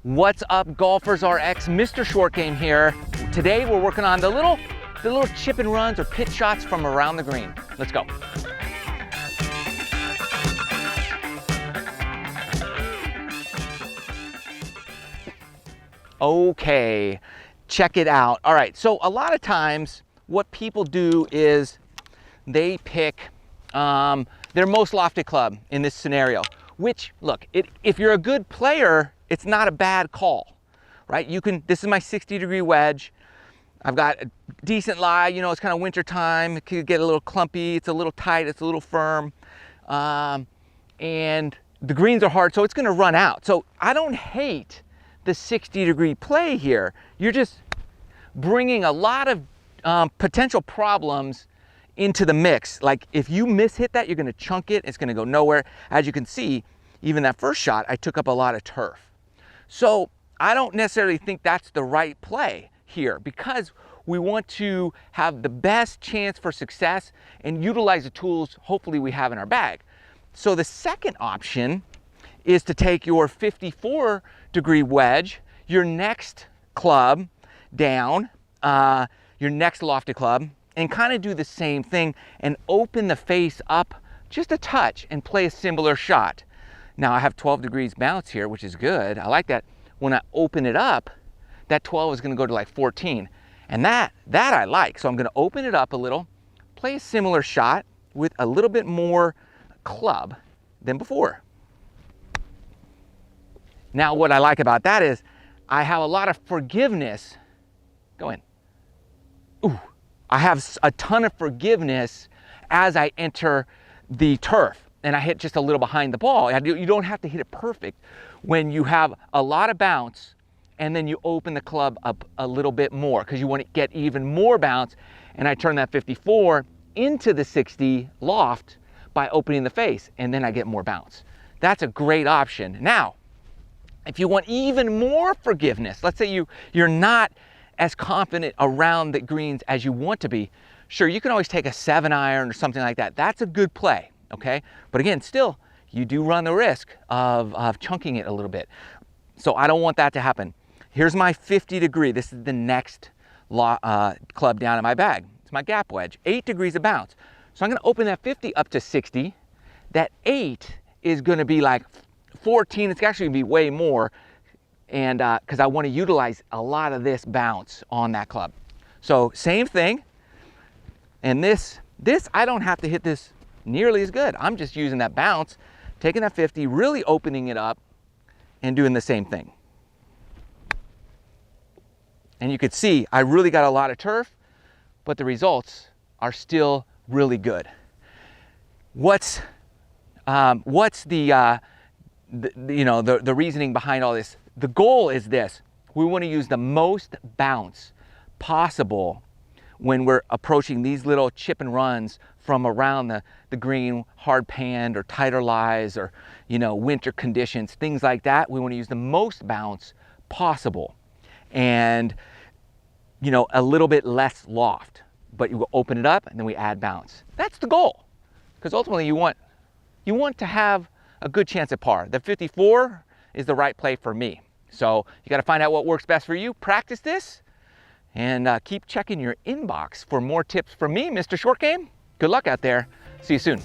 What's up, Golfers RX? Mr. Short Game here. Today we're working on the little chip and runs or pitch shots from around the green. Let's go. Okay, check it out. All right, so a lot of times what people do is they pick their most lofted club in this scenario, which, look, if you're a good player, it's not a bad call, right? This is my 60-degree wedge. I've got a decent lie, you know, it's kind of winter time. It could get a little clumpy, it's a little tight, it's a little firm. And the greens are hard, so it's gonna run out. So I don't hate the 60-degree play here. You're just bringing a lot of potential problems into the mix. Like if you hit that, you're gonna chunk it, it's gonna go nowhere. As you can see, even that first shot, I took up a lot of turf. So I don't necessarily think that's the right play here because we want to have the best chance for success and utilize the tools hopefully we have in our bag. So the second option is to take your 54-degree wedge, your next club down, your next lofted club, and kind of do the same thing and open the face up just a touch and play a similar shot. Now I have 12 degrees bounce here, which is good. I like that. When I open it up, that 12 is gonna go to like 14. And that I like. So I'm gonna open it up a little, play a similar shot with a little bit more club than before. Now what I like about that is I have a lot of forgiveness. Go in. Ooh, I have a ton of forgiveness as I enter the turf. And I hit just a little behind the ball. You don't have to hit it perfect when you have a lot of bounce and then you open the club up a little bit more because you want to get even more bounce. And I turn that 54 into the 60 loft by opening the face, and then I get more bounce. That's a great option. Now, if you want even more forgiveness, let's say you're not as confident around the greens as you want to be, sure, you can always take a 7-iron or something like that. That's a good play. Okay, but again, still, you do run the risk of chunking it a little bit. So I don't want that to happen. Here's my 50-degree. This is the next club down in my bag. It's my gap wedge, 8 degrees of bounce. So I'm gonna open that 50 up to 60. That 8 is gonna be like 14. It's actually gonna be way more, and because I wanna utilize a lot of this bounce on that club. So same thing, and this I don't have to hit this nearly as good. I'm just using that bounce, taking that 50, really opening it up and doing the same thing. And you could see I really got a lot of turf, but the results are still really good. What's the reasoning behind all this? The goal is this: we want to use the most bounce possible when we're approaching these little chip and runs from around the green, hard panned or tighter lies or, you know, winter conditions, things like that. We want to use the most bounce possible and, you know, a little bit less loft, but you will open it up and then we add bounce. That's the goal, because ultimately you want to have a good chance at par. The 54 is the right play for me. So you got to find out what works best for you, practice this, and keep checking your inbox for more tips from me, Mr. Short Game. Good luck out there. See you soon.